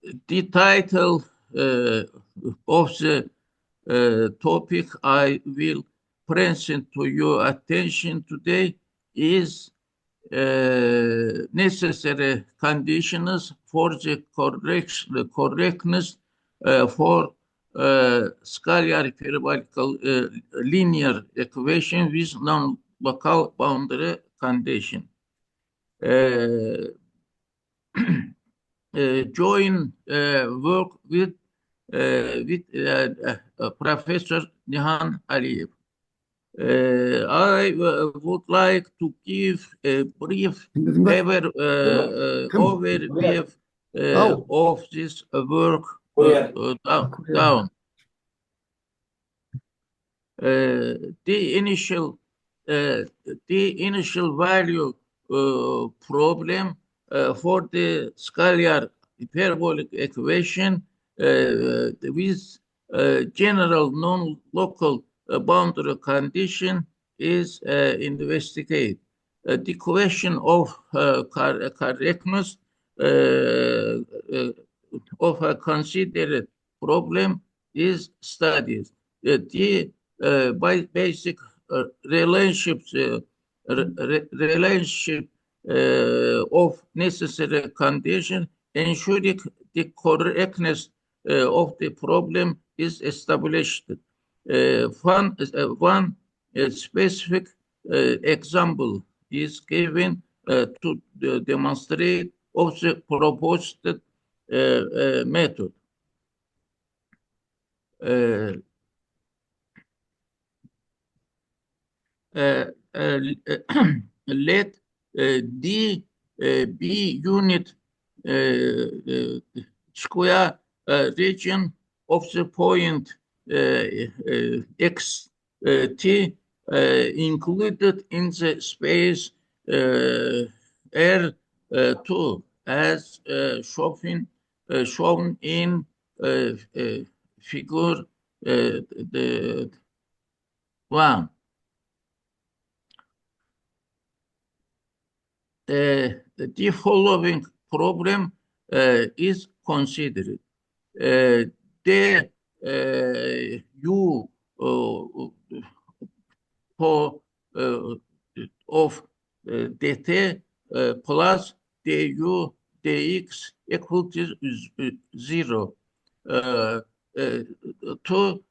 The title of the topic I will present to your attention today is necessary conditions for the correctness for scalar parabolical linear equation with non-local boundary condition. Join work with Professor Nihan Aliyev. I would like to give a brief overview of this work down. The initial value problem for the scalar hyperbolic equation with general non-local boundary condition is investigated. The question of correctness of a considered problem is studied. The basic relationship of necessary condition ensuring the correctness of the problem is established. One specific example is given to demonstrate of the proposed method. Let D be unit square region of the point x t included in the space R2 as shown in figure 1. The following problem is considered. The U of dt plus du dx equal to 0. To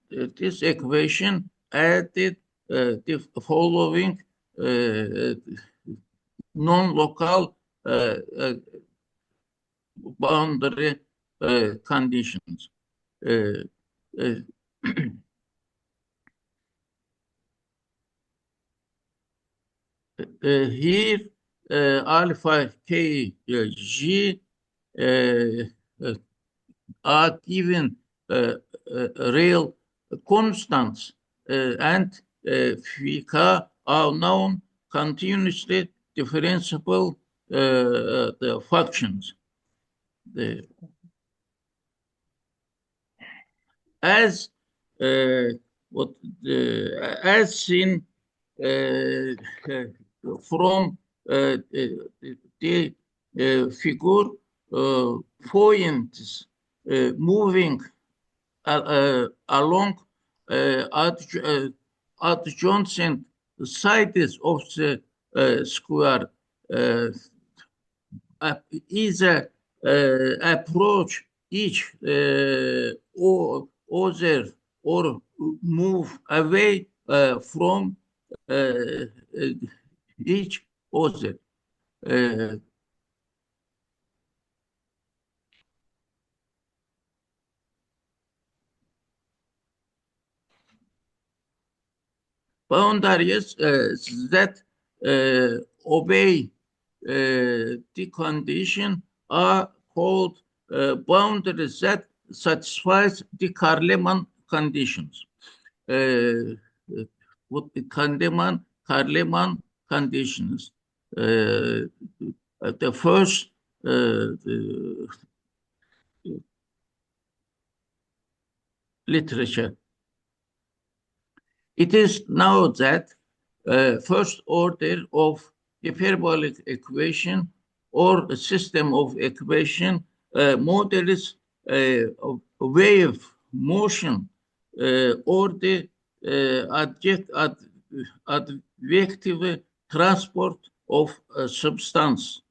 this equation, added the following non-local boundary conditions. Here, alpha k g are given real constants and phi k are known continuously differentiable the functions. As seen from the figure, points moving along adjacent sides of the square either approach each other or move away from each other. Boundaries that obey the condition are called boundaries that satisfies the Kármán conditions. What the Kármán conditions? The first literature. It is known that first order of hyperbolic equation or a system of equation models wave motion or the adjective transport of substance.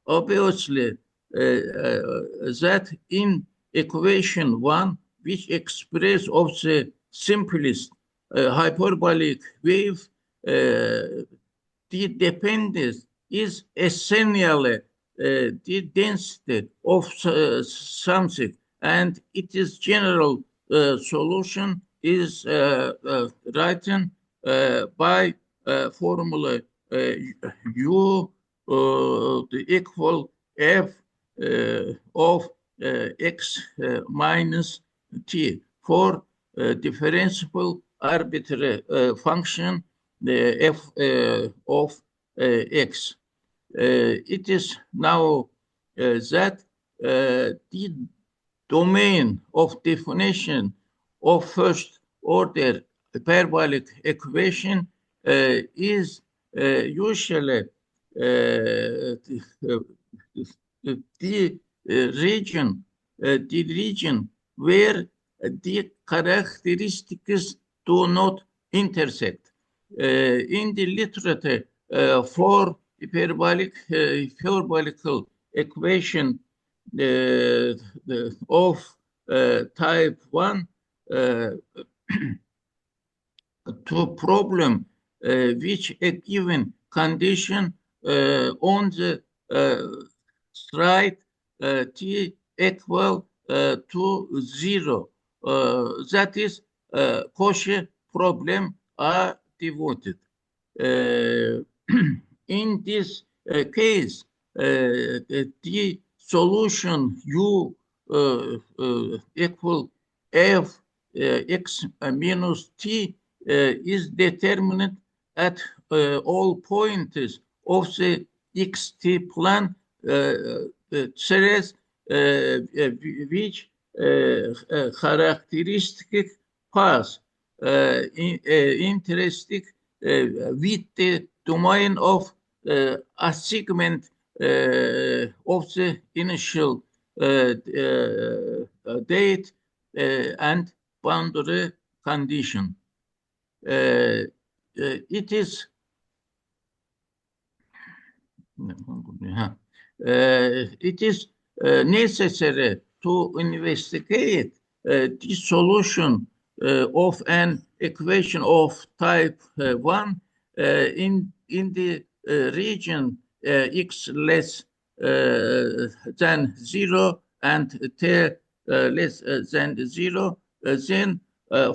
Obviously, that in equation 1, which express of the simplest hyperbolic wave, the dependence is essentially the density of something, and its general solution is written by formula U equal f of x minus t for differentiable arbitrary function f of x. It is now that the domain of definition of first order hyperbolic equation is usually the region where the characteristics do not intersect. In the literature for hyperbolical equation of type 1 to problem which a given condition on the stride t equal to 0. That is Cauchy problem are devoted. In this case, the solution U equal f x minus t is determined at all points of the xt plane series which characteristic path interesting with the domain of assignment of the initial date and boundary condition. It is necessary to investigate the solution of an equation of type 1 in the region x less than 0 and t less than 0, then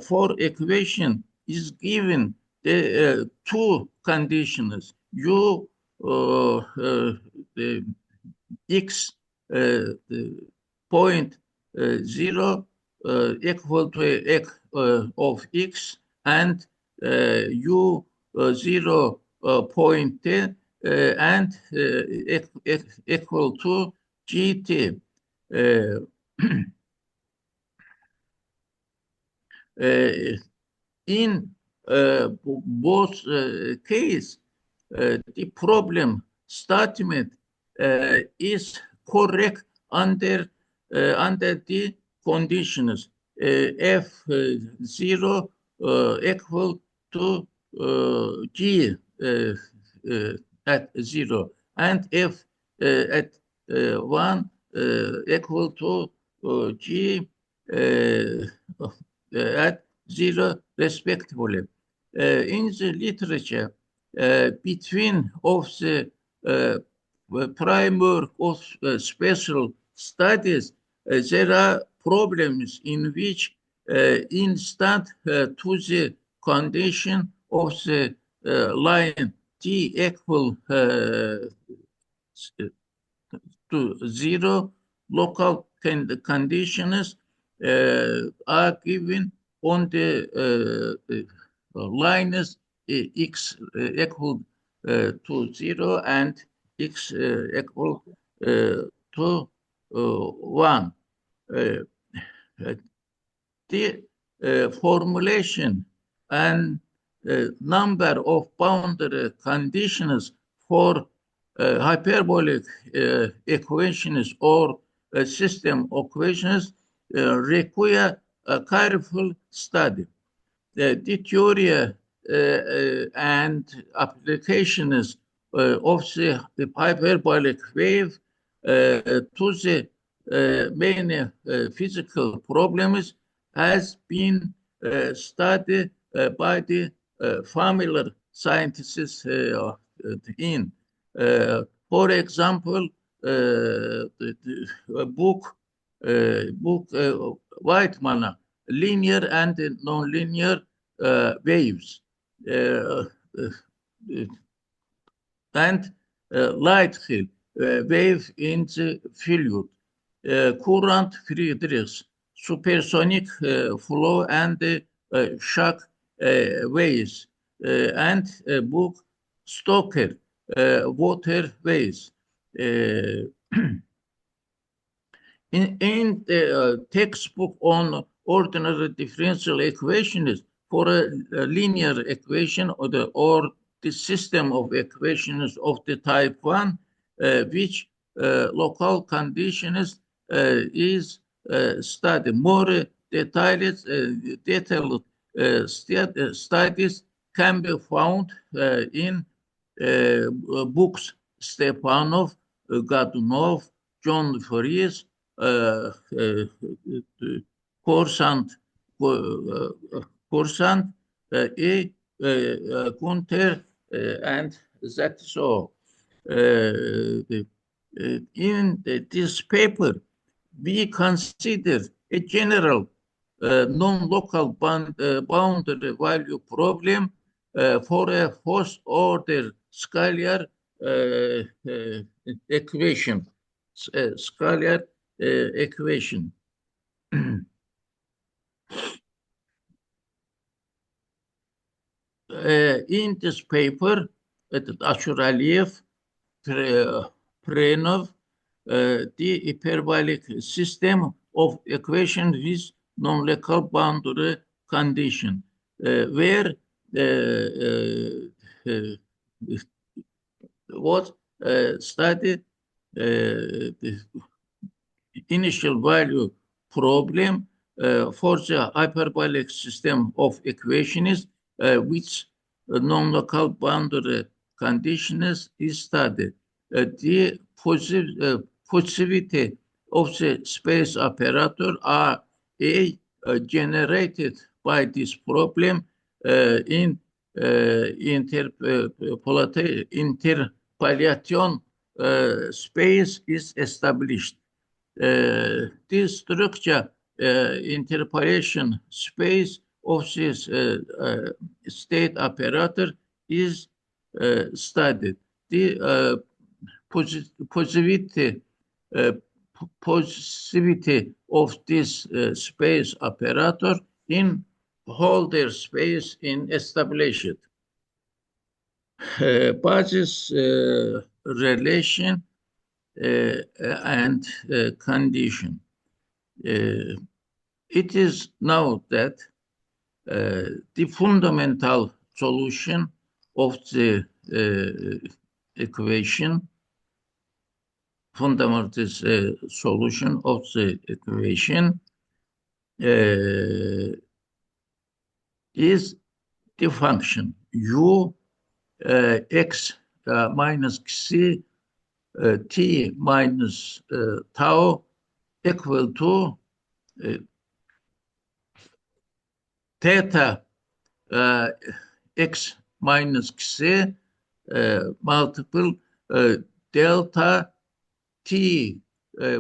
for equation is given the two conditions U x point 0 equal to x of x and U 0 point 10 and equal to gt. In both cases, the problem statement is correct under the conditions f0 equal to g at 0 and f at 1 equal to g at 0 respectively. In the literature, between of the framework of special studies, there are problems in which instant to the condition of the line t equal to 0, local conditions are given on the lines x equal to 0 and x equal to 1. The formulation and number of boundary conditions for hyperbolic equations or system equations require a careful study. The theory and applications of the hyperbolic wave to the many physical problems has been studied by the familiar scientists in. For example, the book Weidmann, linear and nonlinear waves, and Lighthill, wave in the fluid, Courant Friedrichs, supersonic flow and shock waves, and book Stoker, water waves. In the textbook on ordinary differential equations for a linear equation or the system of equations of the type 1, which local conditions is studied. More detailed studies can be found in books Stepanov, Godunov, John Fries, Korsant, Gunther, and that is all. In this paper, we consider a general non-local boundary value problem for a first-order scalar equation. Scalar equation. In this paper, Ashuraliyev, Prenov, the hyperbolic system of equation with non-local boundary condition, where was studied the initial value problem for the hyperbolic system of equations which non-local boundary conditions is studied. The positivity of the space operator are generated by this problem in interpolation space is established. This structure interpolation space of this state operator is studied. The positivity of this space operator in Holder space in established. Basis relation and condition. It is now that the fundamental solution of the equation, fundamental solution of the equation is the function u x minus c t minus tau equal to theta x minus c multiple delta t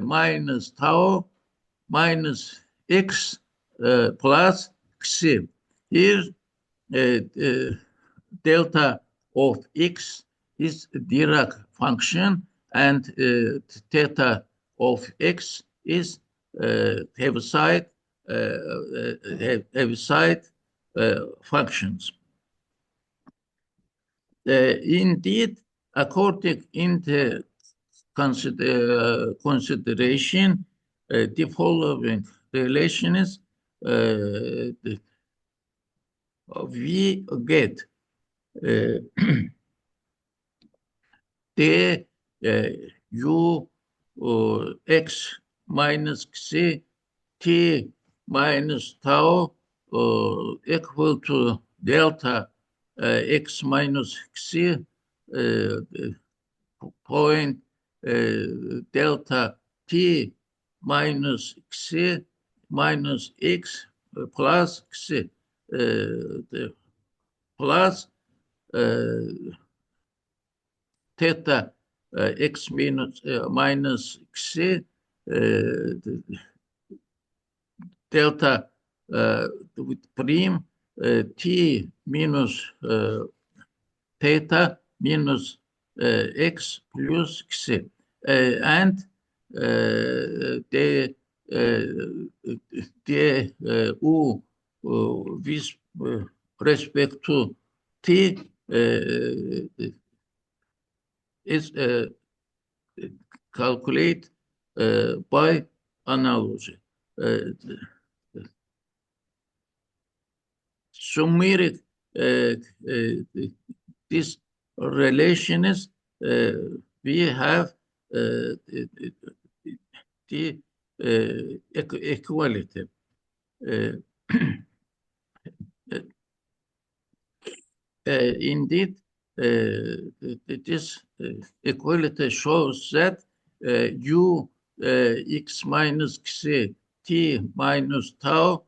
minus tau minus x plus c. Here, delta of x is Dirac function, and theta of x is Heaviside functions. Indeed, according to consideration, the following relations we get the u x minus xi t minus tau equal to delta x minus xi point delta t minus xi minus x plus xi plus theta x minus xi delta with prime t minus theta minus x plus xi and the u with respect to t is calculate by analogy. Summary this relation is we have the equality. Indeed, this equality shows that u x minus xi t minus tau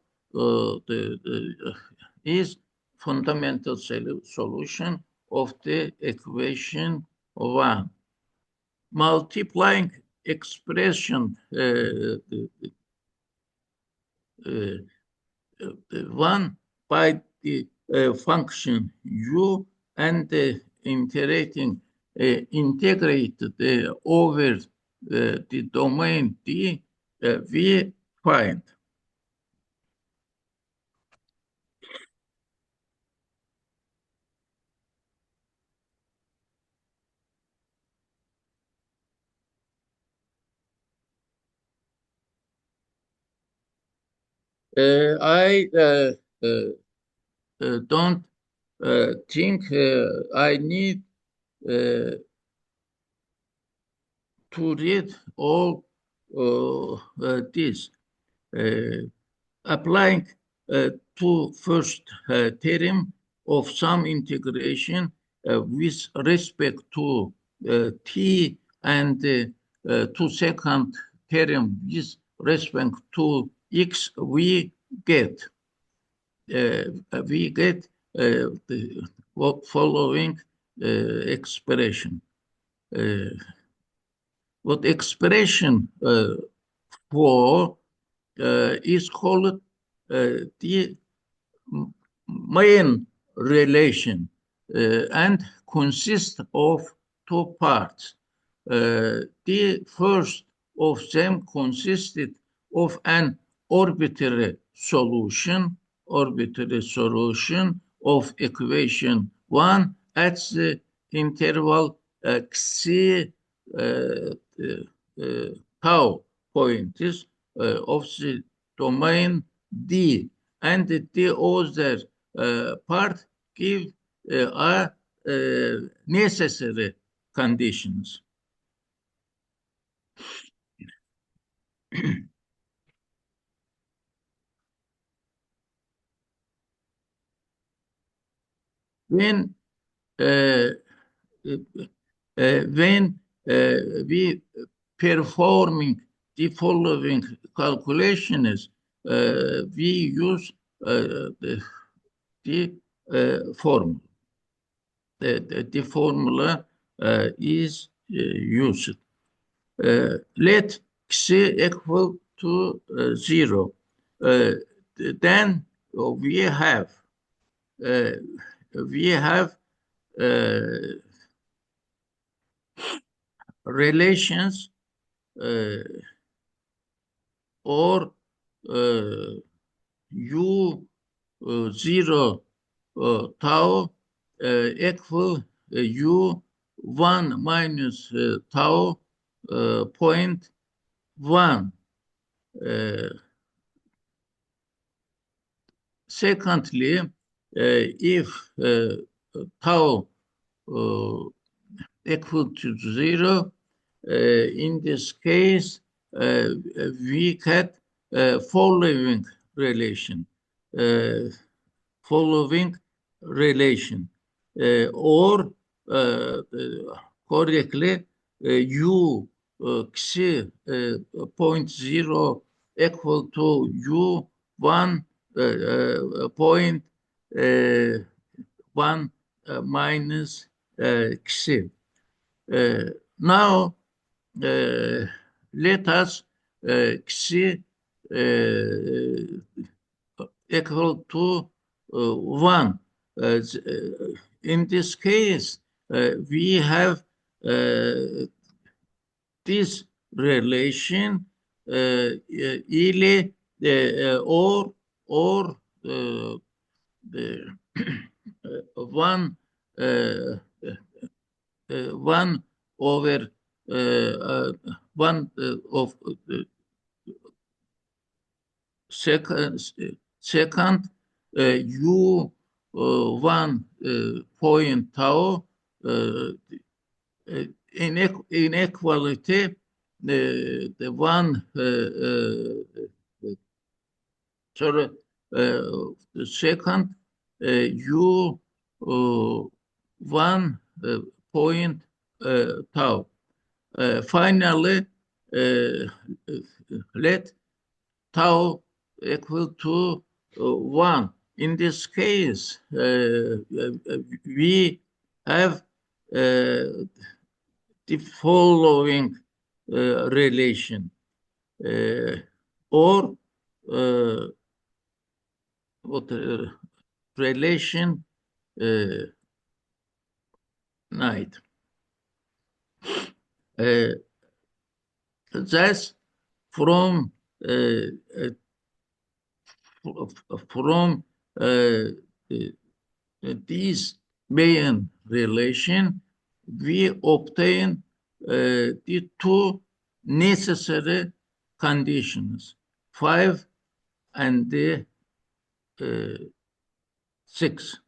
is fundamental solution of the equation 1. Multiplying expression 1 by the function u and integrated over the domain D, we find I don't think I need to read all this. Applying to first theorem of some integration with respect to t and to second theorem with respect to x, we get the following expression. What expression for is called the main relation and consists of two parts. The first of them consisted of an arbitrary solution of equation 1 at the interval xi tau points of the domain D, and the other part give are necessary conditions. When we performing the following calculations, we use the formula. The formula is used. Let xi equal to 0. Then we have relations or u 0 tau equal u 1 minus tau point 1. Secondly, if tau equal to 0, in this case, we had following relation, uh, following relation, or correctly, u xi point zero equal to u one point one minus xi. Now, let us xi equal to 1. In this case, we have this relation ile or the one one over one of second u one point tau inequality the one sorry the second u one point tau. Finally, let tau equal to 1. In this case, we have the following relation, or what relation night. That's from these main relation, we obtain the two necessary conditions, 5 and the 6.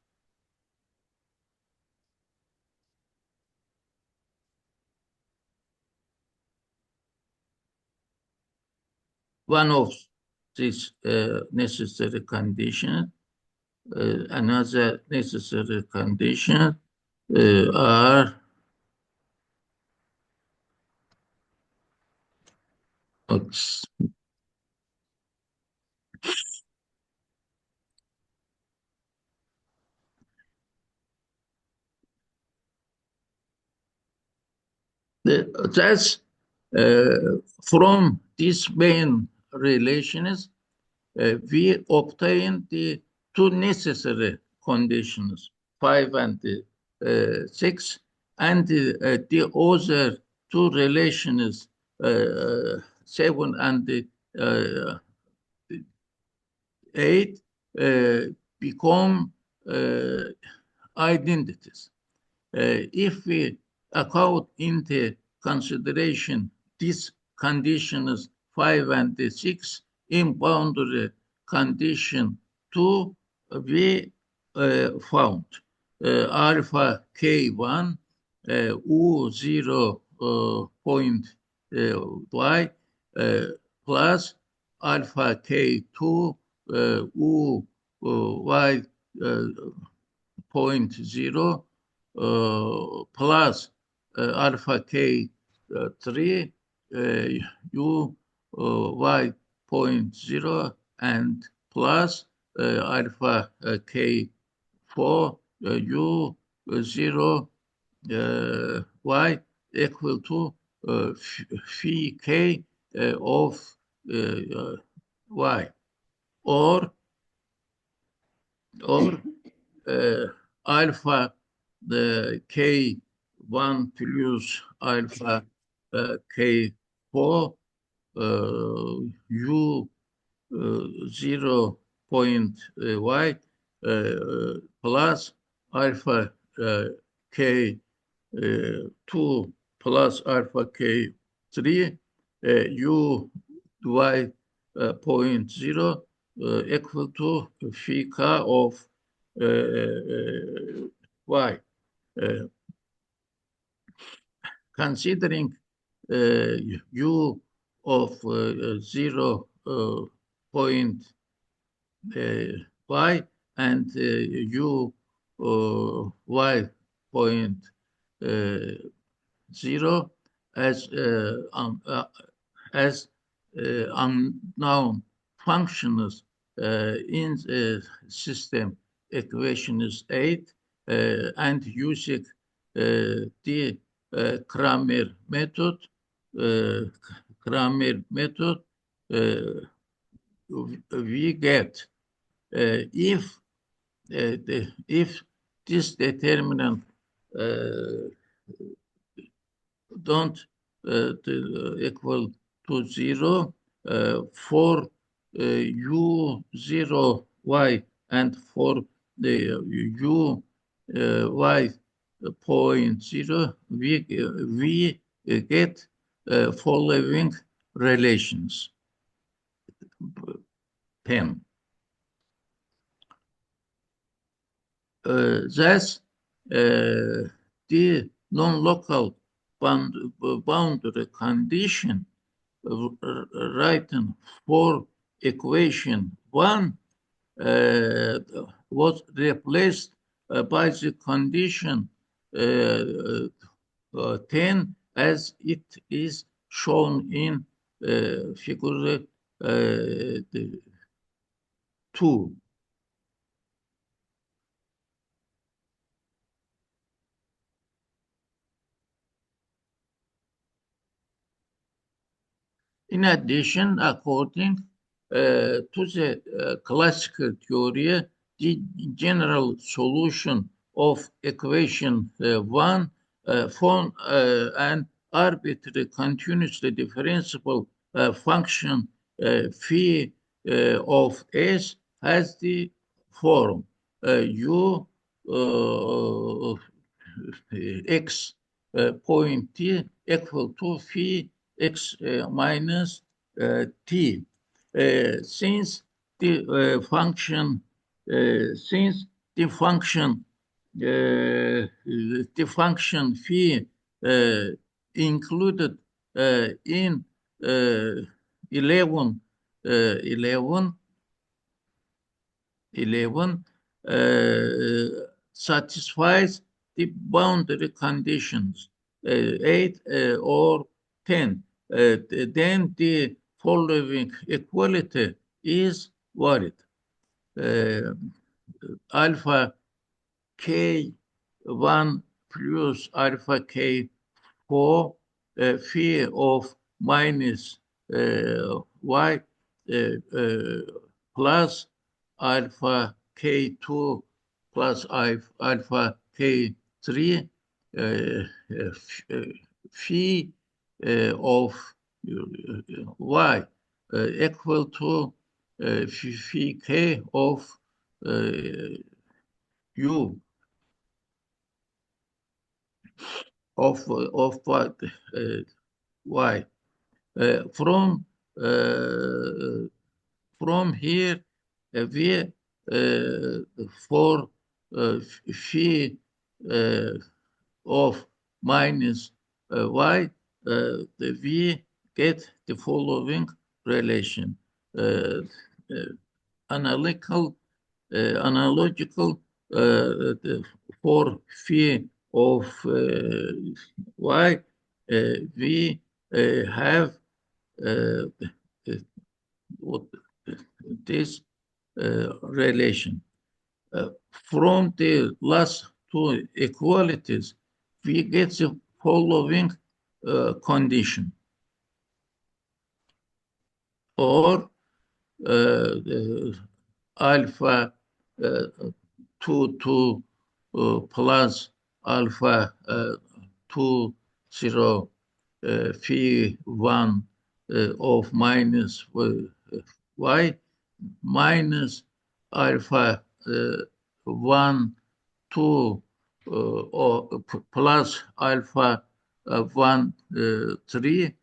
One of these necessary conditions, another necessary condition are that's from these main relations, we obtain the two necessary conditions, 5 and 6, and the other two relations, 7 and 8, become identities. If we account into consideration these conditions 5 and 6 in boundary condition 2, we found alpha k1 u0 point y plus alpha k2 u y point 0 plus alpha k3 u y point 0 and plus alpha k4 u 0 y equal to phi k of y, or alpha the k1 plus alpha k4 u 0 point y plus alpha k2 plus alpha k3 u y point 0 equal to phi k of y. Considering u of 0 point y and u y point 0 as as unknown functions in the system equation is 8 and using the Cramer method, we get if if this determinant don't equal to 0 for u0 y and for the u y point 0, we get following relations. PEM. Thus, the non-local boundary condition written for equation 1 was replaced by the condition 10 as it is shown in figure 2. In addition, according to the classical theory, the general solution of equation 1 from an arbitrary continuously differentiable function phi of s has the form u x point t equal to phi x minus t. Since the function phi included in 11 satisfies the boundary conditions 8 or 10, then the following equality is valid. Alpha k1 plus alpha k4 phi of minus y plus alpha k2 plus alpha k3 phi of y equal to phi k of u of what y from here we for phi of minus y we get the following relation analogical for phi of y we have this relation. From the last two equalities, we get the following condition. Or alpha 2 plus alpha 2 0 phi 1 of minus y minus alpha 1 2 or plus alpha 1 3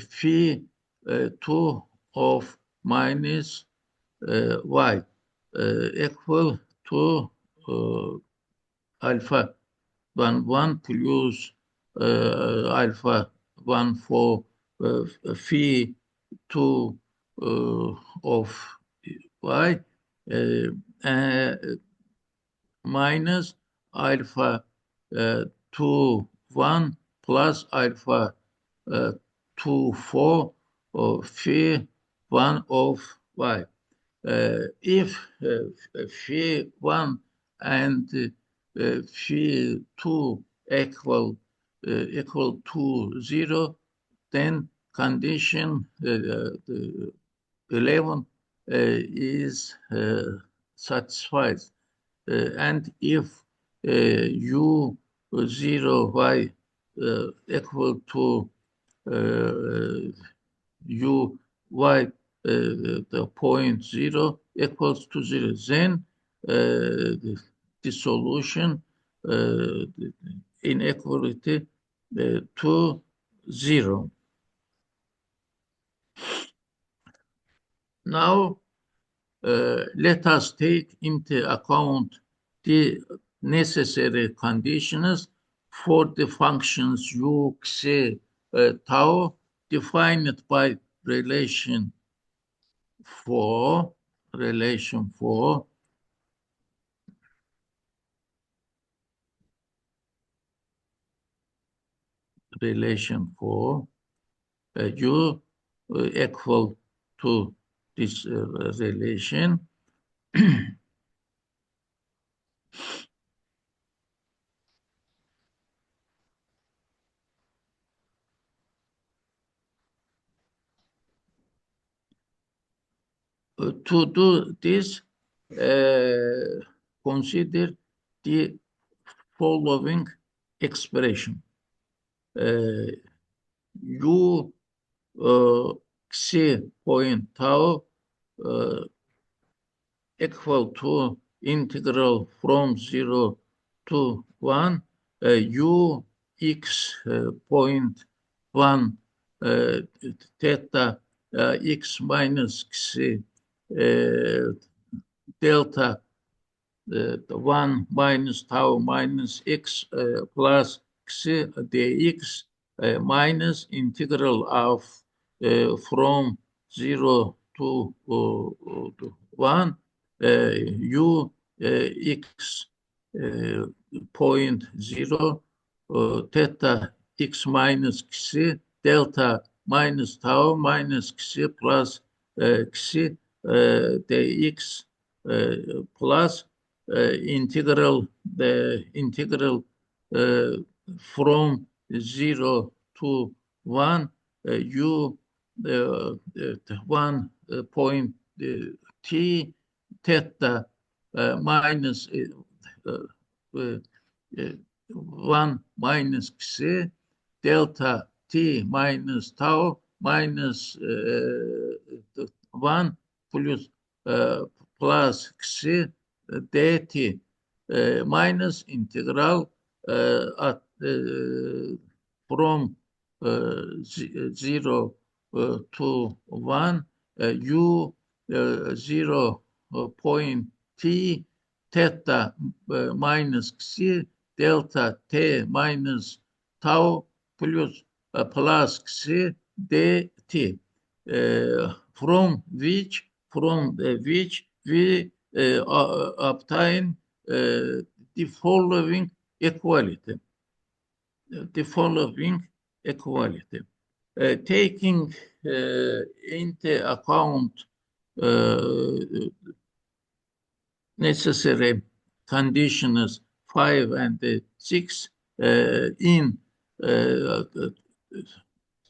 phi 2 of minus y equal to alpha 1 plus alpha 1 for phi 2 of y minus alpha 2 1 plus alpha 2 4 of phi 1 of y. If phi 1 and phi 2 equal to 0, then condition 11 is satisfied. And if u0 y equal to u y the point 0 equals to 0, then the solution inequality to 0. Now let us take into account the necessary conditions for the functions u, x, tau defined by relation 4, relation 4, u equal to this relation. To do this, consider the following expression. U x point tau equal to integral from 0 to 1 u x point 1 theta x minus x delta 1 minus tau minus x plus x dx minus integral of from 0 to 1 u x point 0 theta x minus x delta minus tau minus x plus x dx plus integral from 0 to 1 u 1 point t theta minus 1 minus x delta t minus tau minus 1 plus x dt minus integral from 0 to 1 u 0 point t theta minus x delta t minus tau plus x dt from which we obtain the following equality. Taking into account necessary conditions 5 and 6 in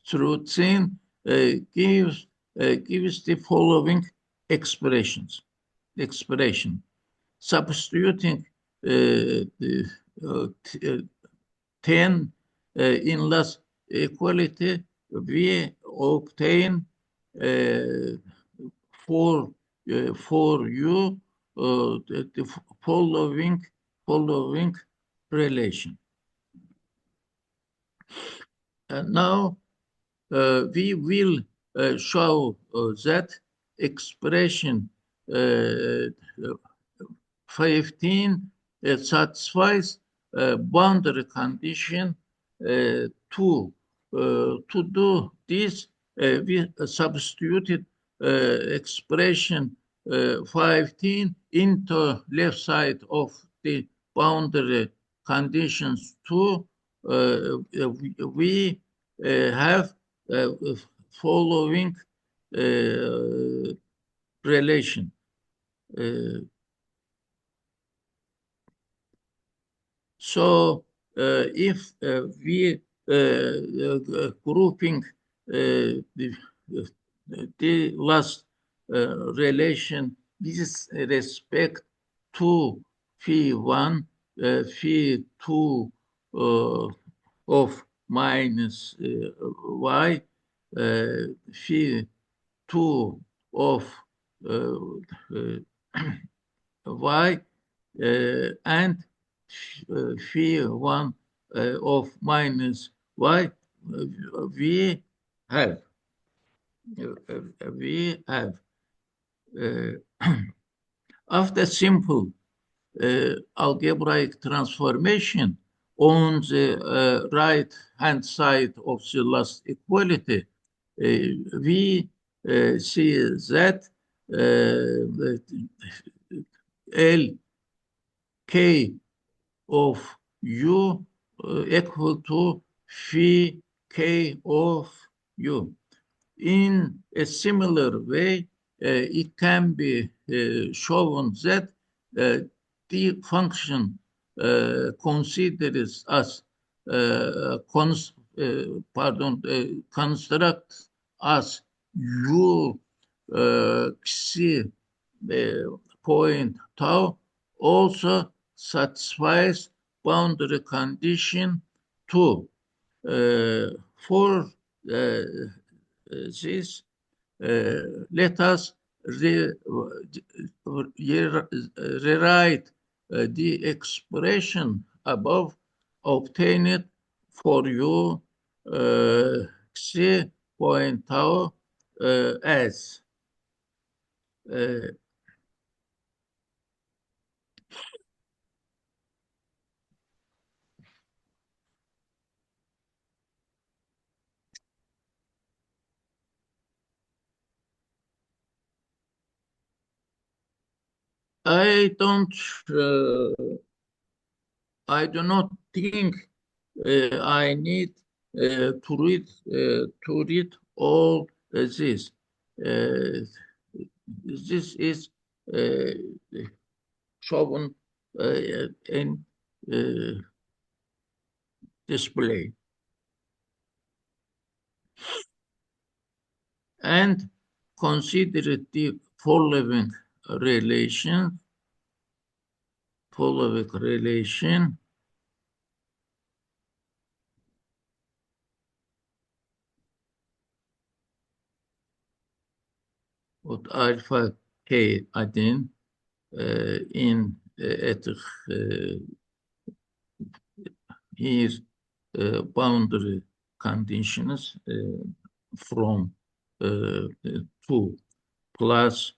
through 10 gives the following expression. Substituting 10 in last equality, we obtain for u the following relation. And now we will show that expression 15 satisfies boundary condition 2. To do this, we substituted expression 15 into left side of the boundary conditions 2. We have following relation. So if we grouping the last relation with respect to phi1, phi2 of minus y, phi2 of y, and phi1 of minus y, we have after simple algebraic transformation on the right hand side of the last equality, we see that L k of u equal to phi k of u. In a similar way, it can be shown that the function considers as construct as u xi point tau also satisfies boundary condition 2. For this, let us rewrite the expression above obtained for u xi point tau as I do not think I need to read all this. This is shown in display. And consider the following relation. With alpha k adding in here boundary conditions from 2 plus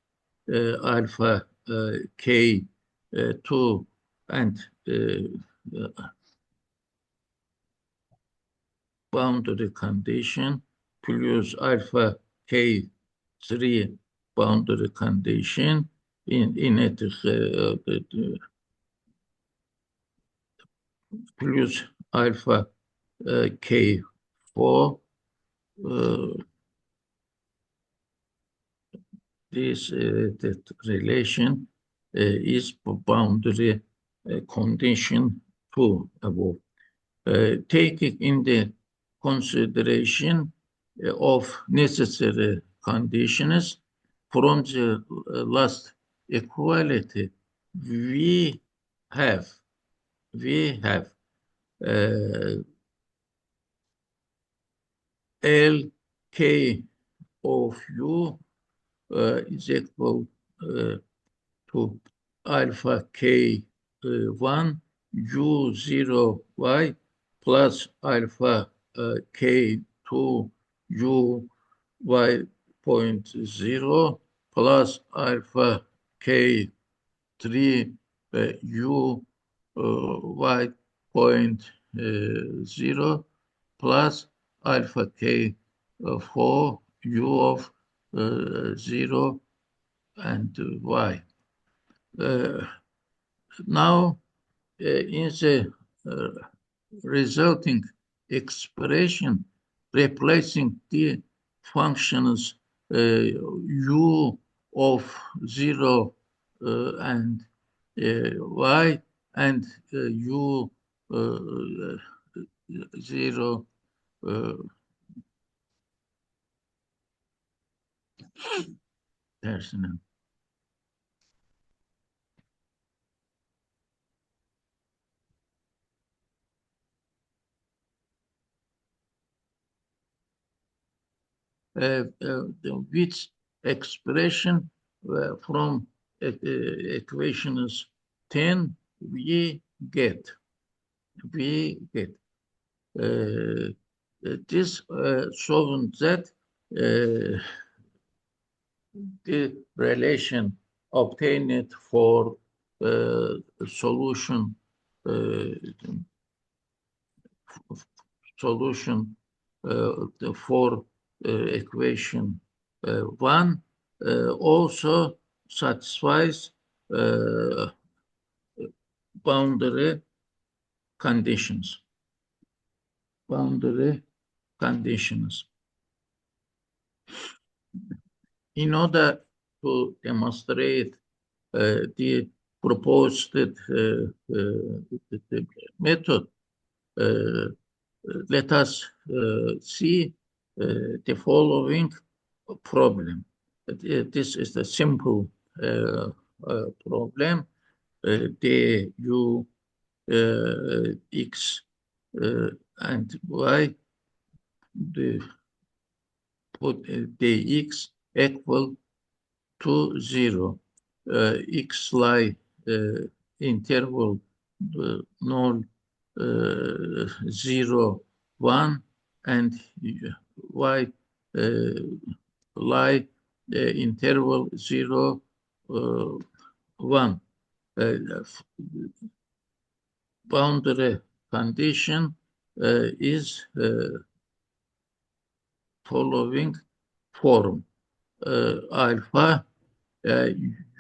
alpha k 2 and boundary condition plus alpha k 3 boundary condition in it plus alpha k 4 this that relation is boundary condition 2 above. Taking in the consideration of necessary conditions from the last equality, we have L k of u is equal to alpha k 1 u 0 y plus alpha k 2 u y point 0 plus alpha k 3 u y point 0 plus alpha k for u of 0 and y. Now, in the resulting expression, replacing the functions u of 0 and y and u 0 tersine. Which expression from equations 10 we get. This shown that the relation obtained for solution for equation 1 also satisfies boundary conditions. Boundary conditions. In order to demonstrate the proposed method, let us see the following problem. This is a simple problem. The u x and y, put dx equal to 0. X lie interval 0, 0, 1, and y lie interval 0, 1. Boundary condition is following form. Alpha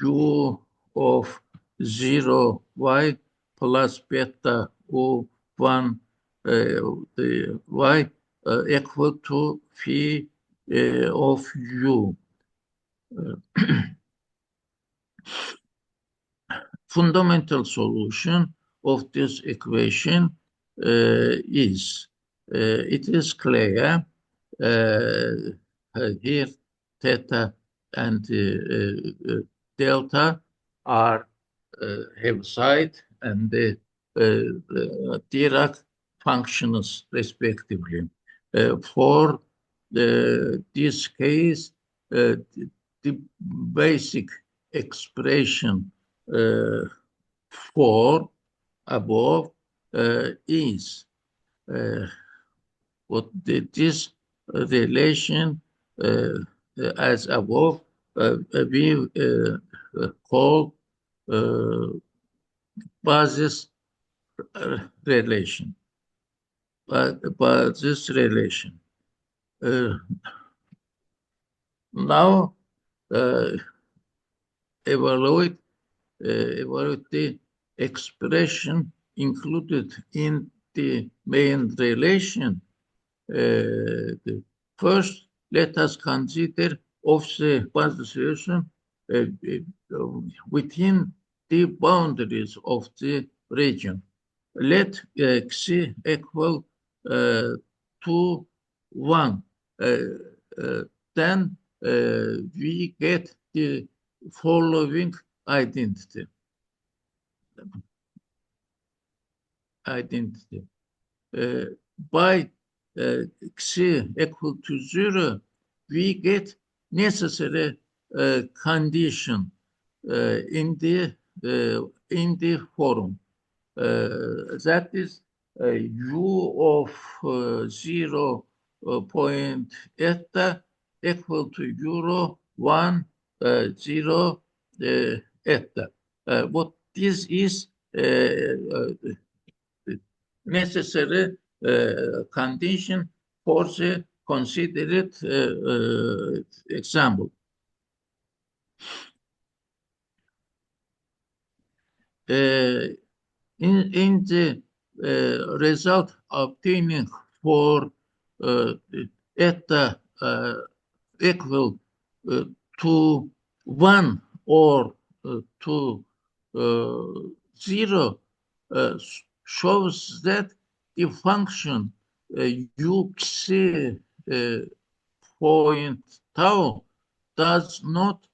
u of 0 y plus beta u 1 the y equal to phi of u. Fundamental solution of this equation is it is clear here theta and delta are Heaviside and the Dirac functions respectively. For this case, the basic expression for above is what this relation as above we call basis relation. Basis relation. Now evaluate the expression included in the main relation. First, let us consider of the basis relation within the boundaries of the region. Let x equal to 1. Then we get the following identity. By x equal to 0, we get necessary condition in the form. That is u of 0 point eta equal to euro 1 0 eta. What this is necessary condition for the considered example. In the result obtaining for eta equal to 1 or to 0 shows that the function ux point tau does not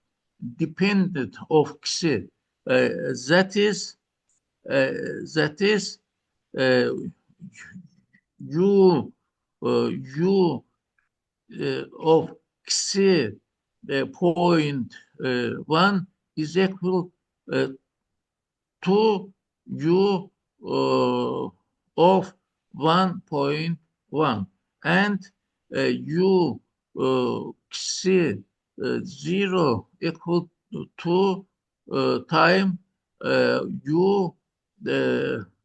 depend of x. That is u of x point 1 is equal to u of 1.1, and u x 0 equal to time u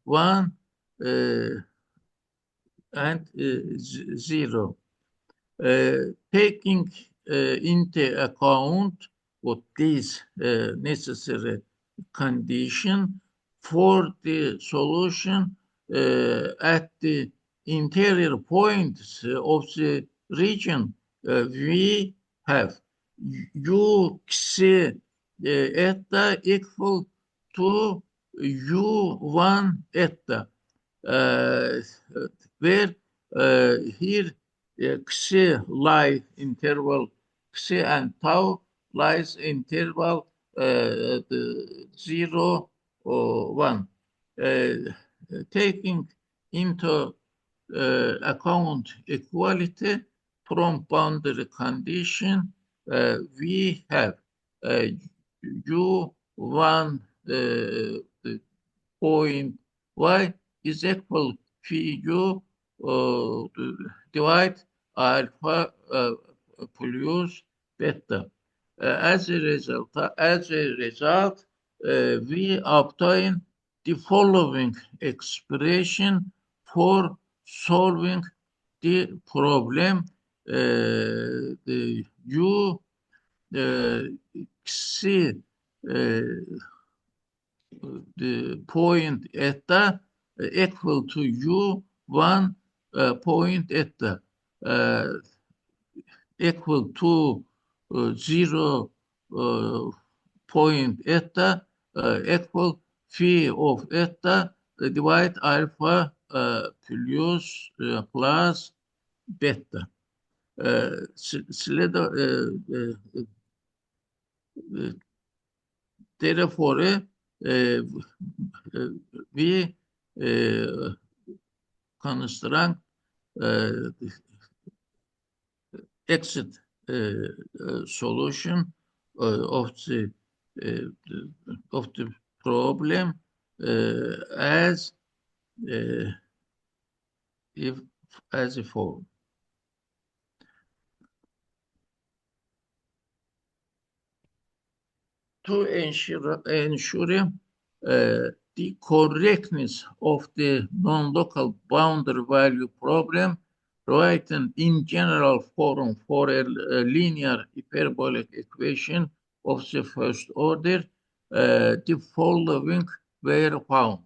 1 and 0. Taking into account what these necessary condition for the solution at the interior points of the region, we have ux eta equal to u1 eta, where here x lie interval x and tau lies interval 0 or 1. Taking into account equality from boundary condition, we have u1 point y is equal to u divide alpha plus beta. As a result, we obtain the following expression for solving the problem. The u x the point eta equal to u1 point eta equal to 0 point eta equal phi of eta divide alpha plus beta. Therefore, we construct exit solution of the problem as a form. To ensure the correctness of the non-local boundary value problem, written in general form for a linear hyperbolic equation of the first order, the following were found.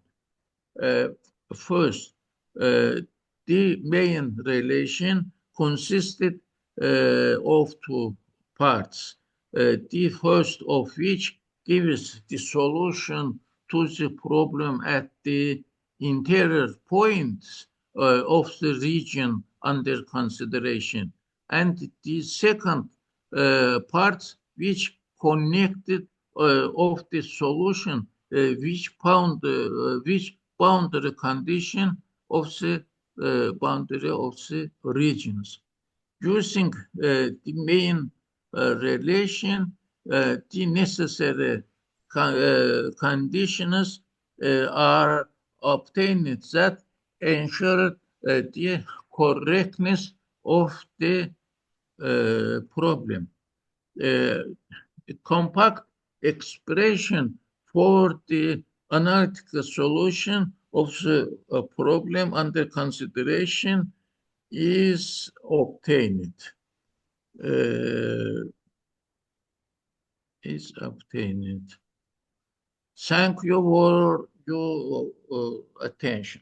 First, the main relation consisted of two parts. The first of which gives the solution to the problem at the interior points of the region under consideration, and the second part which connected of the solution which boundary condition of the boundary of the regions. Using the main relation, the necessary conditions are obtained that ensure the correctness of the problem. A compact expression for the analytical solution of the problem under consideration is obtained. Uh, is obtained. Thank you for your attention.